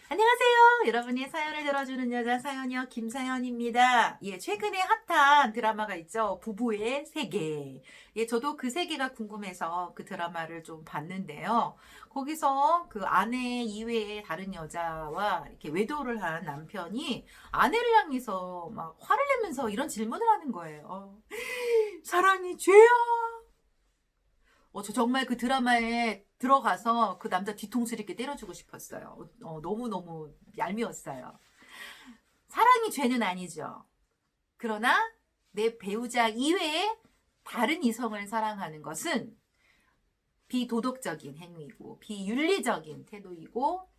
안녕하세요. 여러분의 사연을 들어주는 여자 사연이요. 김사연입니다. 예, 최근에 핫한 드라마가 있죠. 부부의 세계. 예, 저도 그 세계가 궁금해서 그 드라마를 좀 봤는데요. 거기서 그 아내 이외에 다른 여자와 이렇게 외도를 한 남편이 아내를 향해서 막 화를 내면서 이런 질문을 하는 거예요. 사랑이 죄야? 저 정말 그 드라마에 들어가서 그 남자 뒤통수를 이렇게 때려주고 싶었어요. 너무너무 얄미웠어요. 사랑이 죄는 아니죠. 그러나 내 배우자 이외에 다른 이성을 사랑하는 것은 비도덕적인 행위고, 비윤리적인 태도이고,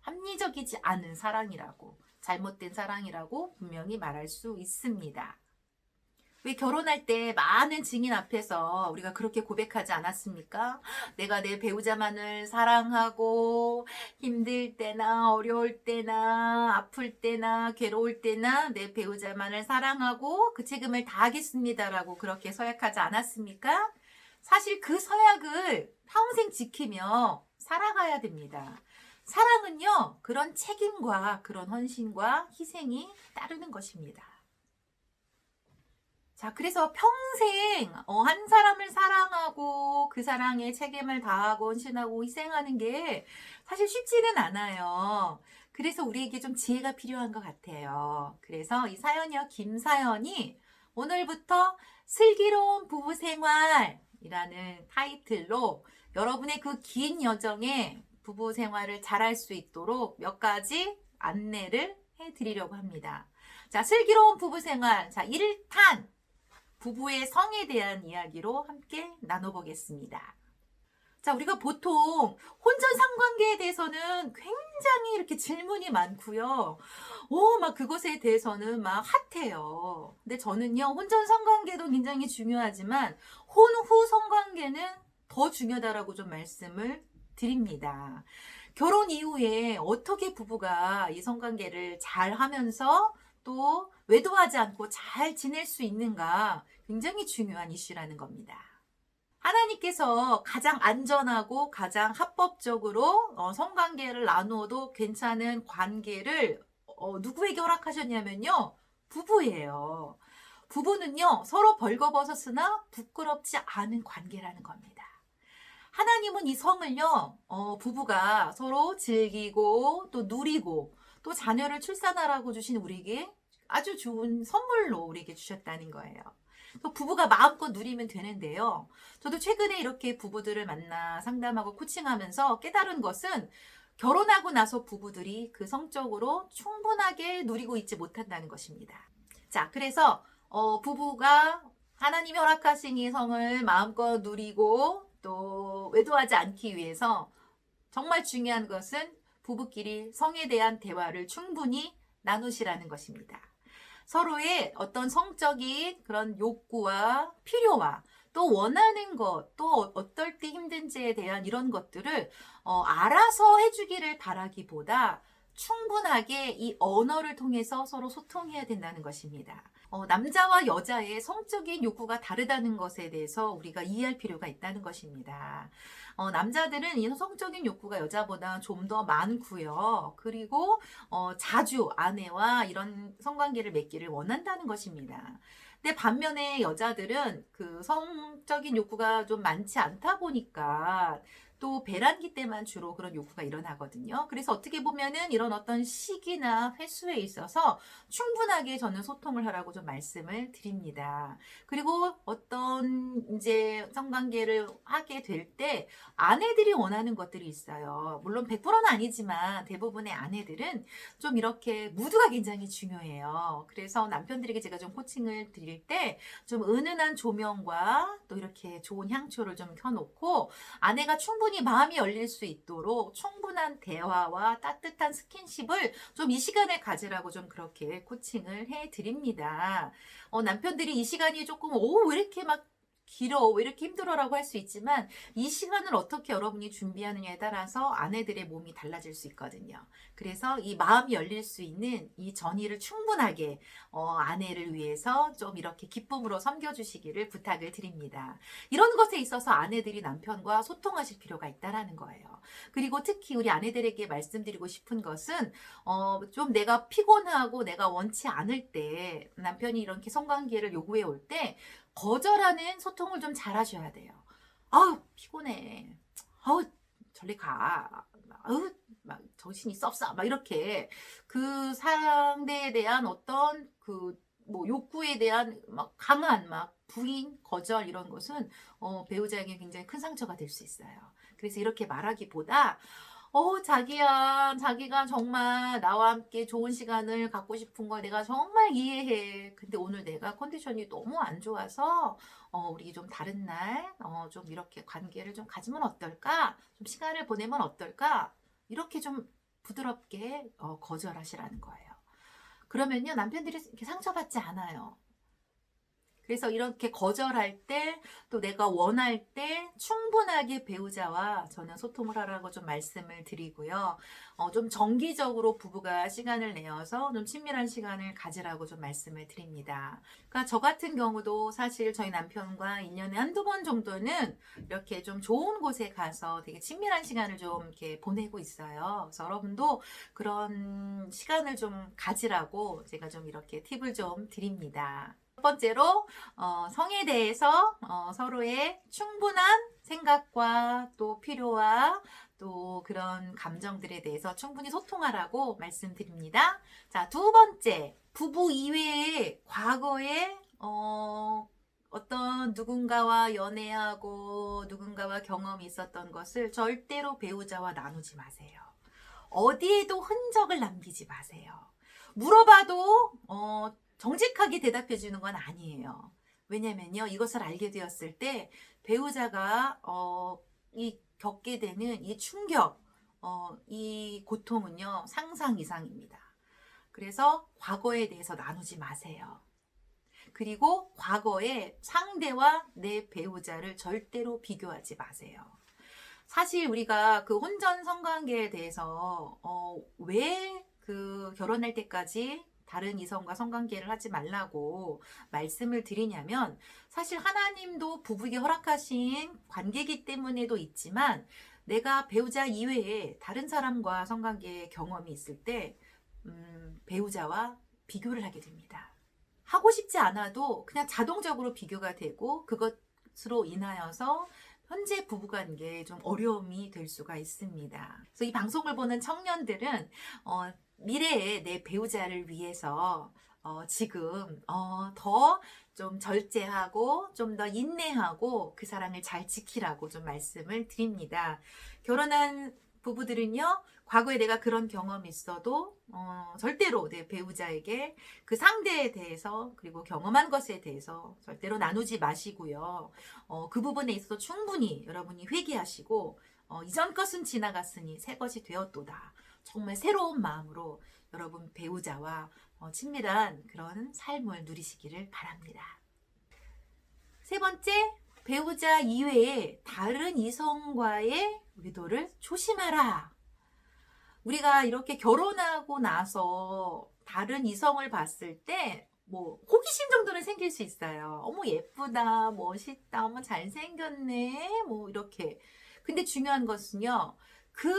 합리적이지 않은 사랑이라고, 잘못된 사랑이라고 분명히 말할 수 있습니다. 왜 결혼할 때 많은 증인 앞에서 우리가 그렇게 고백하지 않았습니까? 내가 내 배우자만을 사랑하고 힘들 때나 어려울 때나 아플 때나 괴로울 때나 내 배우자만을 사랑하고 그 책임을 다하겠습니다라고 그렇게 서약하지 않았습니까? 사실 그 서약을 평생 지키며 살아가야 됩니다. 사랑은요, 그런 책임과 그런 헌신과 희생이 따르는 것입니다. 자, 그래서 평생 한 사람을 사랑하고 그 사랑에 책임을 다하고 헌신하고 희생하는 게 사실 쉽지는 않아요. 그래서 우리에게 좀 지혜가 필요한 것 같아요. 그래서 이 사연이요, 김사연이 오늘부터 슬기로운 부부 생활이라는 타이틀로 여러분의 그 긴 여정에 부부 생활을 잘할 수 있도록 몇 가지 안내를 해드리려고 합니다. 자, 슬기로운 부부 생활. 자, 1탄. 부부의 성에 대한 이야기로 함께 나눠보겠습니다. 자, 우리가 보통 혼전 상관계에 대해서는 굉장히 이렇게 질문이 많고요. 막 그것에 대해서는 막 핫해요. 근데 저는요, 혼전 상관계도 굉장히 중요하지만 혼후 성관계는 더 중요하다라고 좀 말씀을 드립니다. 결혼 이후에 어떻게 부부가 이 성관계를 잘 하면서 또 외도하지 않고 잘 지낼 수 있는가 굉장히 중요한 이슈라는 겁니다. 하나님께서 가장 안전하고 가장 합법적으로 성관계를 나누어도 괜찮은 관계를 누구에게 허락하셨냐면요. 부부예요. 부부는요. 서로 벌거벗었으나 부끄럽지 않은 관계라는 겁니다. 하나님은 이 성을요, 부부가 서로 즐기고 또 누리고 또 자녀를 출산하라고 주신 우리에게 아주 좋은 선물로 우리에게 주셨다는 거예요. 또 부부가 마음껏 누리면 되는데요. 저도 최근에 이렇게 부부들을 만나 상담하고 코칭하면서 깨달은 것은 결혼하고 나서 부부들이 그 성적으로 충분하게 누리고 있지 못한다는 것입니다. 자, 그래서 부부가 하나님이 허락하신 이 성을 마음껏 누리고 또 외도하지 않기 위해서 정말 중요한 것은 부부끼리 성에 대한 대화를 충분히 나누시라는 것입니다. 서로의 어떤 성적인 그런 욕구와 필요와 또 원하는 것, 또 어떨 때 힘든지에 대한 이런 것들을 알아서 해주기를 바라기보다 충분하게 이 언어를 통해서 서로 소통해야 된다는 것입니다. 남자와 여자의 성적인 욕구가 다르다는 것에 대해서 우리가 이해할 필요가 있다는 것입니다. 남자들은 이 성적인 욕구가 여자보다 좀 더 많고요. 그리고 자주 아내와 이런 성관계를 맺기를 원한다는 것입니다. 근데 반면에 여자들은 그 성적인 욕구가 좀 많지 않다 보니까 또 배란기 때만 주로 그런 욕구가 일어나거든요. 그래서 어떻게 보면은 이런 어떤 시기나 횟수에 있어서 충분하게 저는 소통을 하라고 좀 말씀을 드립니다. 그리고 어떤 이제 성관계를 하게 될 때 아내들이 원하는 것들이 있어요. 물론 100%는 아니지만 대부분의 아내들은 좀 이렇게 무드가 굉장히 중요해요. 그래서 남편들에게 제가 좀 코칭을 드릴 때 좀 은은한 조명과 또 이렇게 좋은 향초를 좀 켜놓고 아내가 충분히 마음이 열릴 수 있도록 충분한 대화와 따뜻한 스킨십을 좀 이 시간에 가지라고 좀 그렇게 코칭을 해 드립니다. 남편들이 이 시간이 조금 왜 이렇게 막 길어, 왜 이렇게 힘들어라고 할 수 있지만 이 시간을 어떻게 여러분이 준비하느냐에 따라서 아내들의 몸이 달라질 수 있거든요. 그래서 이 마음이 열릴 수 있는 이 전의를 충분하게 아내를 위해서 좀 이렇게 기쁨으로 섬겨주시기를 부탁을 드립니다. 이런 것에 있어서 아내들이 남편과 소통하실 필요가 있다라는 거예요. 그리고 특히 우리 아내들에게 말씀드리고 싶은 것은 좀 내가 피곤하고 내가 원치 않을 때 남편이 이렇게 성관계를 요구해 올 때 거절하는 소통을 좀 잘하셔야 돼요. 아우 피곤해. 아우 저리 가. 아우 막 정신이 썩어. 막 이렇게 그 상대에 대한 어떤 그 뭐 욕구에 대한 막 강한 막 부인, 거절 이런 것은 배우자에게 굉장히 큰 상처가 될 수 있어요. 그래서 이렇게 말하기보다 자기야, 자기가 정말 나와 함께 좋은 시간을 갖고 싶은 걸 내가 정말 이해해. 근데 오늘 내가 컨디션이 너무 안 좋아서, 우리 좀 다른 날, 좀 이렇게 관계를 좀 가지면 어떨까? 좀 시간을 보내면 어떨까? 이렇게 좀 부드럽게, 거절하시라는 거예요. 그러면요, 남편들이 이렇게 상처받지 않아요. 그래서 이렇게 거절할 때 또 내가 원할 때 충분하게 배우자와 저는 소통을 하라고 좀 말씀을 드리고요. 좀 정기적으로 부부가 시간을 내어서 좀 친밀한 시간을 가지라고 좀 말씀을 드립니다. 그러니까 저 같은 경우도 사실 저희 남편과 1년에 한두 번 정도는 이렇게 좀 좋은 곳에 가서 되게 친밀한 시간을 좀 이렇게 보내고 있어요. 그래서 여러분도 그런 시간을 좀 가지라고 제가 좀 이렇게 팁을 좀 드립니다. 첫 번째로 성에 대해서 서로의 충분한 생각과 또 필요와 또 그런 감정들에 대해서 충분히 소통하라고 말씀드립니다. 자, 두 번째, 부부 이외에 과거에 어떤 누군가와 연애하고 누군가와 경험이 있었던 것을 절대로 배우자와 나누지 마세요. 어디에도 흔적을 남기지 마세요. 물어봐도 정직하게 대답해 주는 건 아니에요. 왜냐면요, 이것을 알게 되었을 때 배우자가 이 겪게 되는 이 충격, 이 고통은요, 상상 이상입니다. 그래서 과거에 대해서 나누지 마세요. 그리고 과거에 상대와 내 배우자를 절대로 비교하지 마세요. 사실 우리가 그 혼전 성관계에 대해서 왜 그 결혼할 때까지 다른 이성과 성관계를 하지 말라고 말씀을 드리냐면 사실 하나님도 부부에게 허락하신 관계이기 때문에도 있지만 내가 배우자 이외에 다른 사람과 성관계 경험이 있을 때 배우자와 비교를 하게 됩니다. 하고 싶지 않아도 그냥 자동적으로 비교가 되고 그것으로 인하여서 현재 부부관계에 좀 어려움이 될 수가 있습니다. 그래서 이 방송을 보는 청년들은 미래의 내 배우자를 위해서 지금 더 좀 절제하고 좀 더 인내하고 그 사랑을 잘 지키라고 좀 말씀을 드립니다. 결혼한 부부들은요, 과거에 내가 그런 경험이 있어도 절대로 내 배우자에게 그 상대에 대해서 그리고 경험한 것에 대해서 절대로 나누지 마시고요. 그 부분에 있어서 충분히 여러분이 회개하시고 이전 것은 지나갔으니 새 것이 되었도다. 정말 새로운 마음으로 여러분 배우자와 친밀한 그런 삶을 누리시기를 바랍니다. 세 번째, 배우자 이외에 다른 이성과의 의도를 조심하라. 우리가 이렇게 결혼하고 나서 다른 이성을 봤을 때 뭐 호기심 정도는 생길 수 있어요. 어머 예쁘다, 멋있다, 어머 잘생겼네, 뭐 이렇게. 근데 중요한 것은요, 그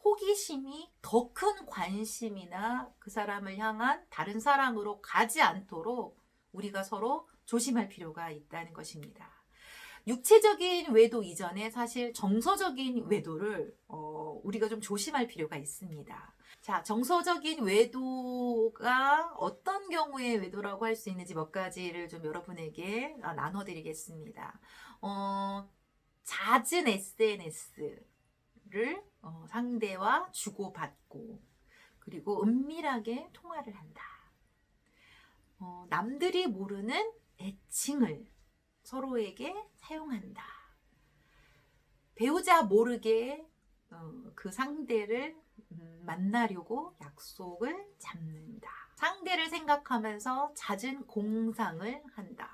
호기심이 더 큰 관심이나 그 사람을 향한 다른 사랑으로 가지 않도록 우리가 서로 조심할 필요가 있다는 것입니다. 육체적인 외도 이전에 사실 정서적인 외도를 우리가 좀 조심할 필요가 있습니다. 자, 정서적인 외도가 어떤 경우의 외도라고 할 수 있는지 몇 가지를 좀 여러분에게 나눠드리겠습니다. 잦은 SNS를 상대와 주고받고 그리고 은밀하게 통화를 한다. 남들이 모르는 애칭을 서로에게 사용한다. 배우자 모르게 그 상대를 만나려고 약속을 잡는다. 상대를 생각하면서 잦은 공상을 한다.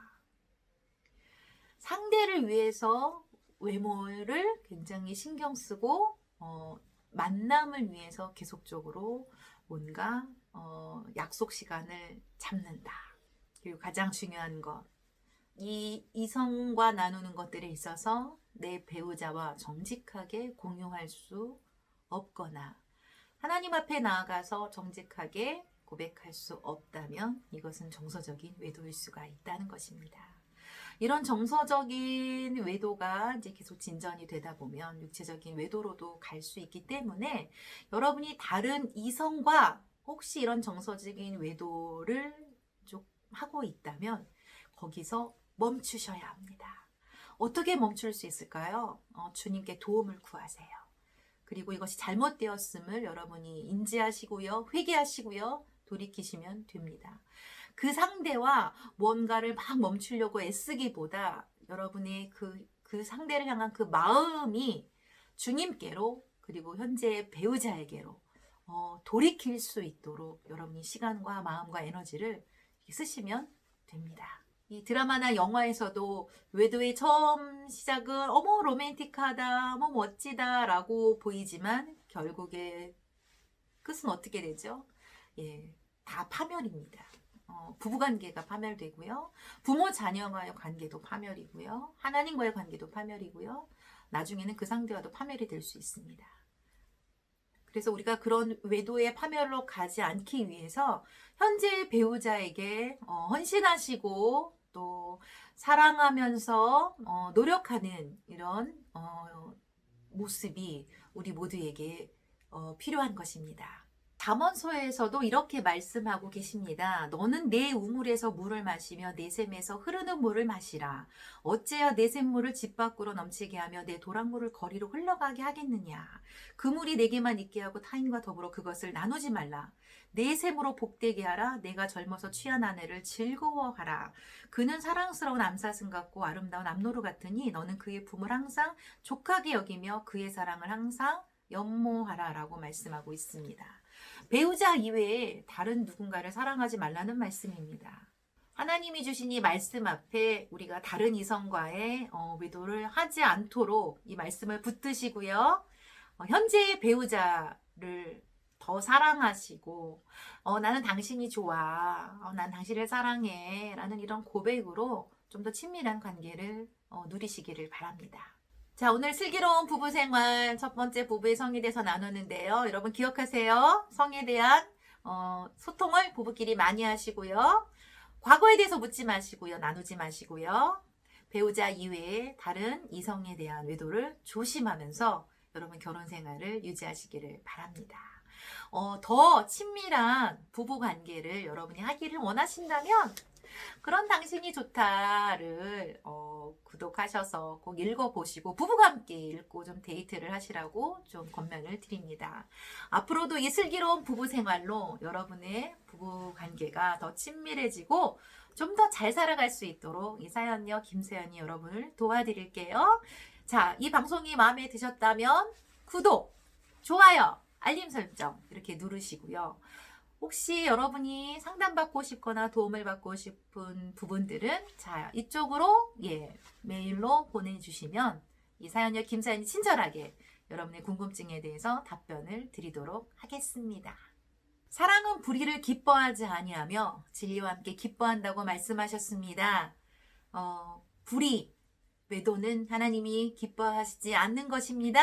상대를 위해서 외모를 굉장히 신경 쓰고 만남을 위해서 계속적으로 뭔가 약속 시간을 잡는다. 그리고 가장 중요한 것, 이 이성과 나누는 것들에 있어서 내 배우자와 정직하게 공유할 수 없거나 하나님 앞에 나아가서 정직하게 고백할 수 없다면 이것은 정서적인 외도일 수가 있다는 것입니다. 이런 정서적인 외도가 이제 계속 진전이 되다 보면 육체적인 외도로도 갈 수 있기 때문에 여러분이 다른 이성과 혹시 이런 정서적인 외도를 좀 하고 있다면 거기서 멈추셔야 합니다. 어떻게 멈출 수 있을까요? 주님께 도움을 구하세요. 그리고 이것이 잘못되었음을 여러분이 인지하시고요. 회개하시고요. 돌이키시면 됩니다. 그 상대와 뭔가를 막 멈추려고 애쓰기보다 여러분의 그 상대를 향한 그 마음이 주님께로 그리고 현재의 배우자에게로 돌이킬 수 있도록 여러분이 시간과 마음과 에너지를 쓰시면 됩니다. 이 드라마나 영화에서도 외도의 처음 시작은 어머 로맨틱하다, 어머 멋지다 라고 보이지만 결국에 끝은 어떻게 되죠? 예, 다 파멸입니다. 부부관계가 파멸되고요. 부모 자녀와의 관계도 파멸이고요. 하나님과의 관계도 파멸이고요. 나중에는 그 상대와도 파멸이 될 수 있습니다. 그래서 우리가 그런 외도의 파멸로 가지 않기 위해서 현재 배우자에게 헌신하시고 또 사랑하면서 노력하는 이런 모습이 우리 모두에게 필요한 것입니다. 잠언서에서도 이렇게 말씀하고 계십니다. 너는 내 우물에서 물을 마시며 내 샘에서 흐르는 물을 마시라. 어째야 내 샘물을 집 밖으로 넘치게 하며 내 도랑물을 거리로 흘러가게 하겠느냐. 그 물이 내게만 있게 하고 타인과 더불어 그것을 나누지 말라. 내 샘으로 복되게 하라. 내가 젊어서 취한 아내를 즐거워하라. 그는 사랑스러운 암사슴 같고 아름다운 암노루 같으니 너는 그의 품을 항상 족하게 여기며 그의 사랑을 항상 연모하라 라고 말씀하고 있습니다. 배우자 이외에 다른 누군가를 사랑하지 말라는 말씀입니다. 하나님이 주신 이 말씀 앞에 우리가 다른 이성과의 외도를 하지 않도록 이 말씀을 붙드시고요. 현재의 배우자를 더 사랑하시고 나는 당신이 좋아, 난 당신을 사랑해 라는 이런 고백으로 좀 더 친밀한 관계를 누리시기를 바랍니다. 자, 오늘 슬기로운 부부 생활 첫 번째 부부의 성에 대해서 나누는데요. 여러분 기억하세요. 성에 대한 소통을 부부끼리 많이 하시고요. 과거에 대해서 묻지 마시고요. 나누지 마시고요. 배우자 이외에 다른 이성에 대한 외도를 조심하면서 여러분 결혼 생활을 유지하시기를 바랍니다. 더 친밀한 부부 관계를 여러분이 하기를 원하신다면 그런 당신이 좋다를 구독하셔서 꼭 읽어보시고 부부가 함께 읽고 좀 데이트를 하시라고 좀 권면을 드립니다. 앞으로도 이 슬기로운 부부 생활로 여러분의 부부 관계가 더 친밀해지고 좀 더 잘 살아갈 수 있도록 이 사연녀 김세연이 여러분을 도와드릴게요. 자, 이 방송이 마음에 드셨다면 구독, 좋아요, 알림 설정 이렇게 누르시고요. 혹시 여러분이 상담받고 싶거나 도움을 받고 싶은 부분들은 자 이쪽으로 메일로 보내주시면 이 사연녀 김사연이 친절하게 여러분의 궁금증에 대해서 답변을 드리도록 하겠습니다. 사랑은 불의를 기뻐하지 아니하며 진리와 함께 기뻐한다고 말씀하셨습니다. 불의, 외도는 하나님이 기뻐하시지 않는 것입니다.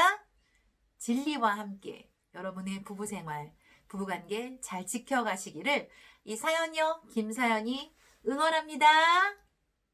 진리와 함께 여러분의 부부생활 부부관계 잘 지켜가시기를 이 사연녀 김사연이 응원합니다.